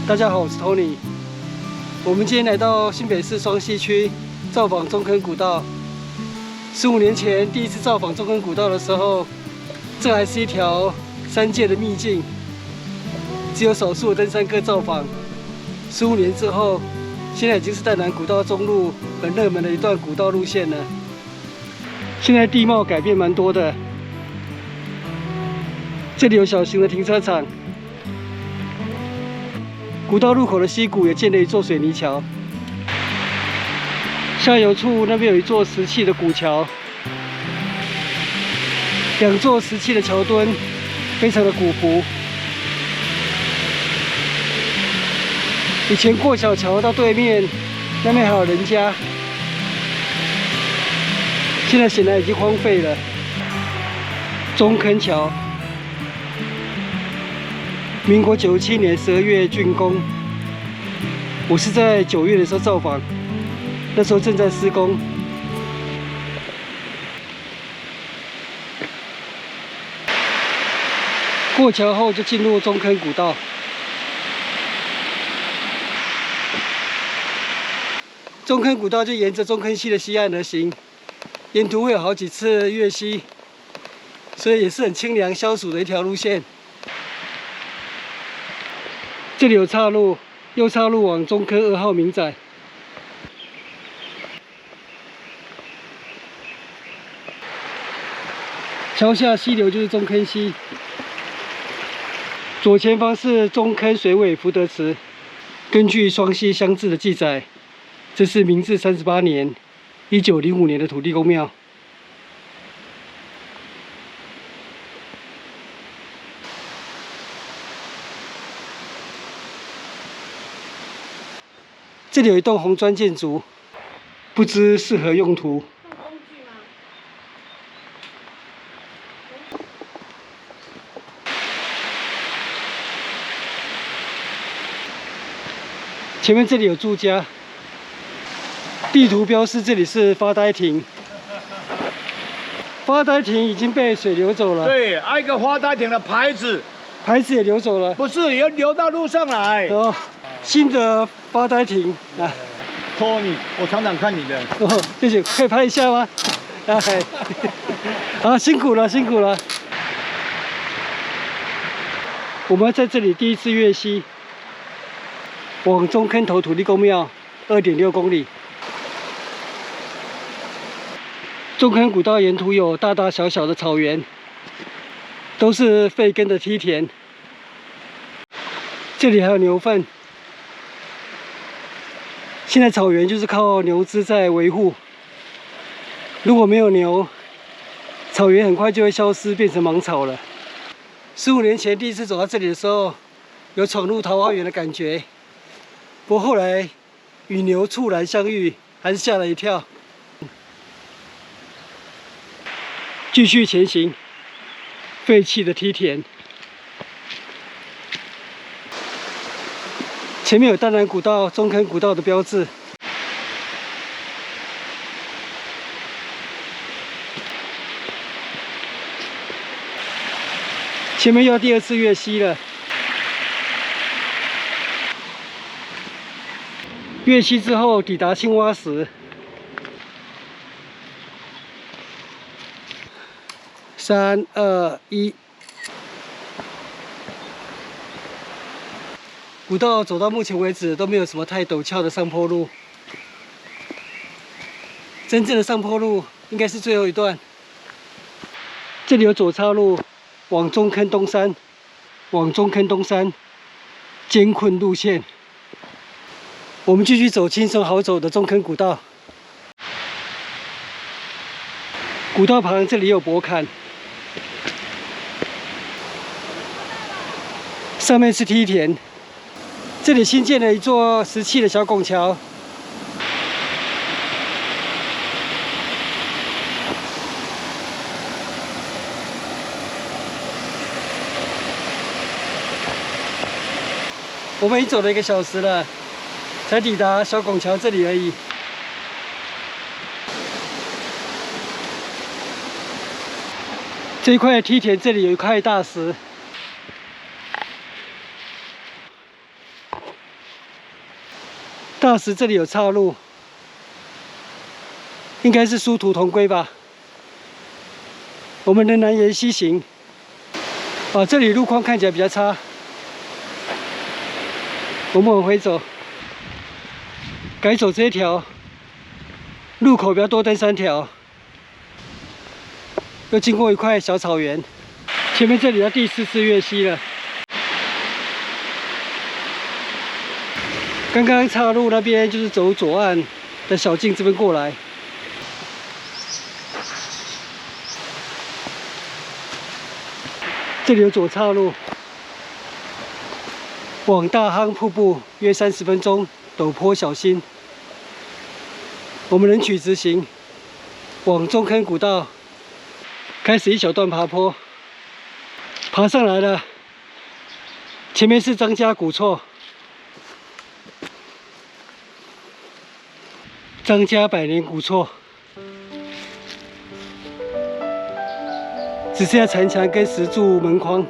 大家好，我是 Tony。我们今天来到新北市双溪区造访中坑古道。15年前第一次造访中坑古道的时候，这还是一条山界的秘境，只有少数的登山客造访。15年之后，现在已经是淡南古道中路很热门的一段古道路线了。现在地貌改变蛮多的，这里有小型的停车场。 古道入口的溪谷也建了一座水泥桥，下游处那边有一座石砌的古桥，2座石砌的桥墩，非常的古朴。以前过小桥到对面，那边还有人家，现在显然已经荒废了。中坑桥。 民国97年12月竣工，我是在9月的时候造访，那时候正在施工。过桥后就进入中坑古道。中坑古道就沿着中坑溪的西岸而行，沿途会有好几次越溪，所以也是很清凉消暑的一条路线。 这里有岔路，右岔路往中坑2号民宅。桥下溪流就是中坑溪，左前方是中坑水尾福德祠。根据双溪乡志的记载，这是明治38年（1905年）的土地公庙。 这里有一栋红砖建筑，不知是何用途。工具吗？前面这里有住家，地图标示这里是发呆亭。发呆亭已经被水流走了，对，还有一个发呆亭的牌子，牌子也流走了。不是要流到路上来。哦，新的发呆亭啊。 Tony，我常常看你的。哦，谢谢，可以拍一下吗？哎，好，辛苦了，辛苦了。我们在这里第一次越溪，往中坑头土地公庙2.6公里。中坑古道沿途有大大小小的草原，都是废耕的梯田。这里还有牛粪。 现在草原就是靠牛只在维护，如果没有牛，草原很快就会消失，变成芒草了。15年前第一次走到这里的时候，有闯入桃花源的感觉，不过后来与牛猝然相遇，还是吓了一跳。继续前行，废弃的梯田，前面有淡南古道、中坑古道的标志。前面又要第2次越溪了。越溪之后抵达青蛙石。3、2、1。 古道走到目前为止都没有什么太陡峭的上坡路，真正的上坡路应该是最后一段。这里有左岔路，往中坑东山，艰困路线。我们继续走轻松好走的中坑古道。古道旁这里有驳坎，上面是梯田。 这里新建了一座石砌的小拱桥，我们已走了1个小时了，才抵达小拱桥这里而已。这一块梯田这里有一块大石，大石这里有岔路，应该是殊途同归吧。我们仍然沿西行。这里路况看起来比较差，我们往回走，改走这一条，路口比较多灯3条，又经过一块小草原，前面这里到第4次越溪了。刚刚岔路那边就是走左岸的小径这边过来。这里有左岔路，往大夯瀑布约30分钟，陡坡小心。我们仍取直行，往中坑古道，开始一小段爬坡，爬上来了。前面是张家古厝。张家百年古厝，只剩下残墙跟石柱门框。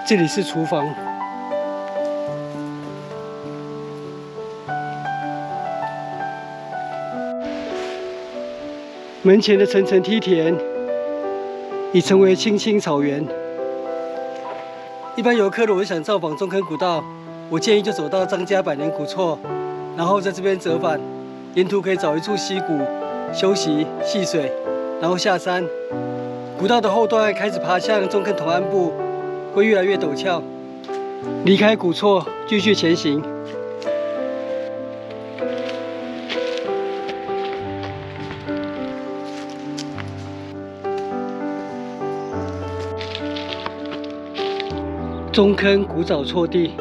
这里是厨房。门前的层层梯田已成为青青草原。一般游客如果想造访中坑古道，我建议就走到张家百年古厝，然后在这边折返，沿途可以找一处溪谷休息戏水，然后下山。古道的后段开始爬向中坑同安部，会越来越陡峭。离开古厝，继续前行。中坑古早错地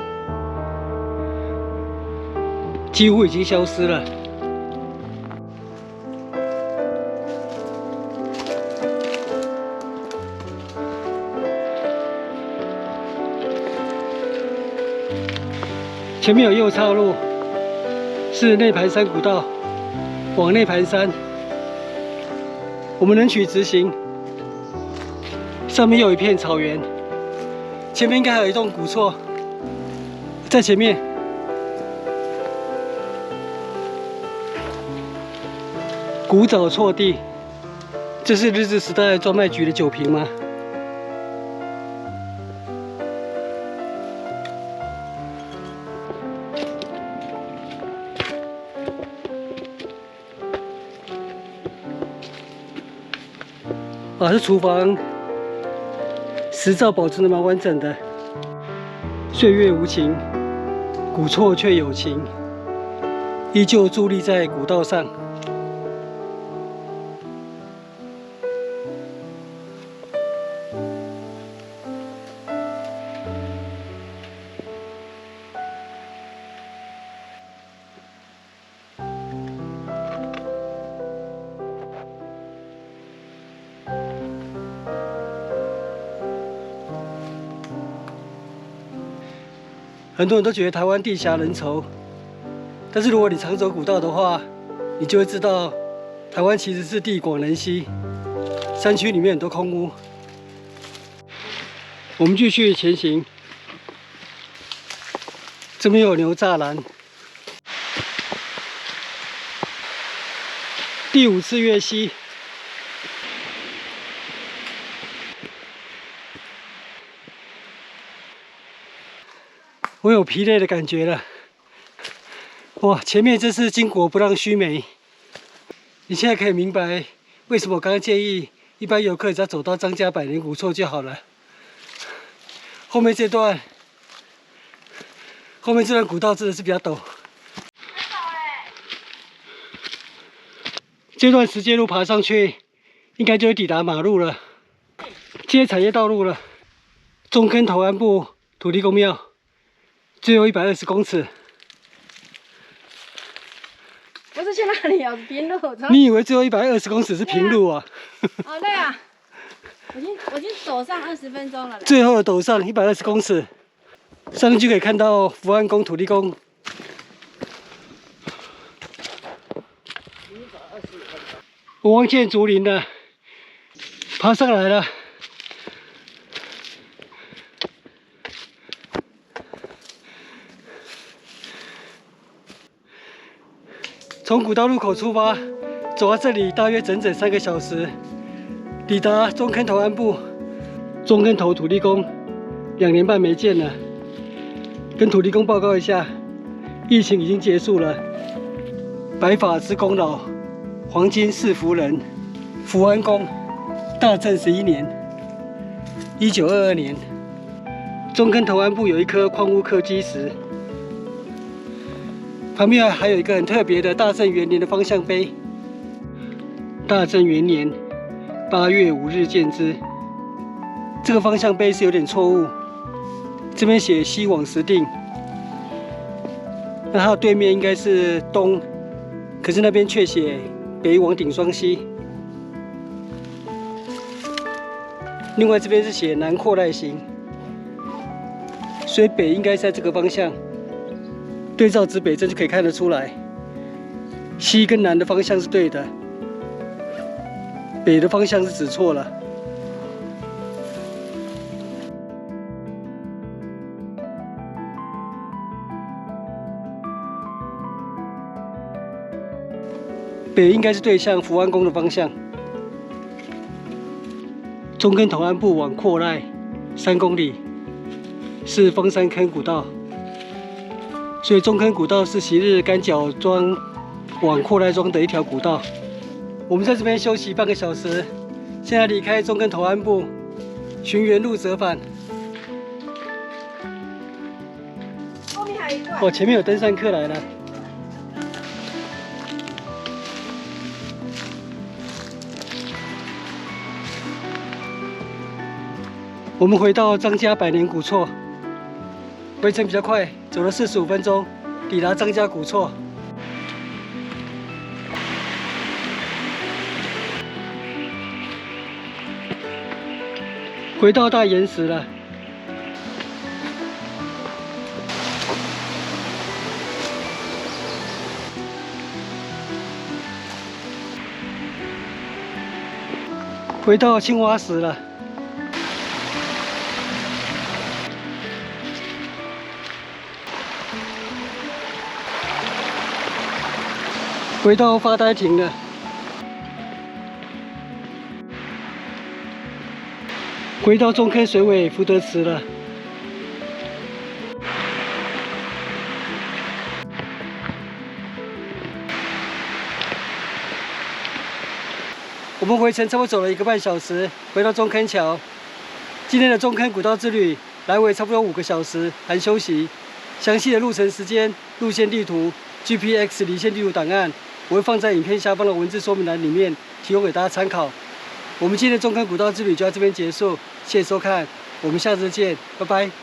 几乎已经消失了。前面有右岔路，是内盘山古道，往内盘山。我们能取直行，上面又有一片草原。前面应该还有一栋古厝，在前面。古早错地，这是日治时代专卖局的酒瓶吗？这厨房。石灶保存的蛮完整的，岁月无情，古厝却有情，依旧伫立在古道上。很多人都觉得台湾地狭人稠，但是如果你常走古道的话，你就会知道，台湾其实是地广人稀，山区里面很多空屋。我们继续前行，这边有牛栅栏。第5次越溪。我有疲累的感觉了。哇，前面真是巾帼不让须眉。你现在可以明白为什么我刚刚建议一般游客只要走到张家百年古厝就好了。后面这段古道真的是比较陡。这段石阶路爬上去，应该就会抵达马路了，接产业道路了。中坑头安部土地公庙。最后120公尺。不是去那里啊，平路。你以为最后120公尺是平路啊？哦，对啊，我已经走上20分钟了。最后的陡上120公尺，上去可以看到福安宫土地公我望见竹林了，爬上来了。从古道入口出发，走到这里大约整3个小时，抵达中坑头安部。中坑头土地公2年半没见了，跟土地公报告一下，疫情已经结束了。白发之功劳，黄金是福人。福安宫大正11年，1922年，中坑头安部有一颗矿物刻基石。旁边还有一个很特别的大正元年的方向碑。大正元年8月5日建之。这个方向碑是有点错误，这边写西往石定，那它的对面应该是东，可是那边却写北往顶双溪。另外这边是写南扩赖行，所以北应该是在这个方向。对照指北针就可以看得出来，西跟南的方向是对的，北的方向是指错了。北应该是对向福安宫的方向。中坑头安部往扩赖3公里，是峰山坑古道。所以中坑古道是昔日干角庄往扩赖庄的一条古道。我们在这边休息半个小时，现在离开中坑头安部，寻原路折返。后面还有一段。哦，前面有登山客来了。我们回到张家百年古厝，回程比较快，走了45分钟，抵达张家古厝。回到大岩石了。回到青蛙石了。回到发呆亭了。回到中坑水尾福德祠了。我们回程差不多走了1个半小时，回到中坑桥。今天的中坑古道之旅来回差不多5个小时，含休息。详细的路程时间、路线地图、GPX 离线地图档案，我会放在影片下方的文字说明栏里面，提供给大家参考。我们今天的中坑古道之旅就到这边结束，谢谢收看，我们下次见，拜拜。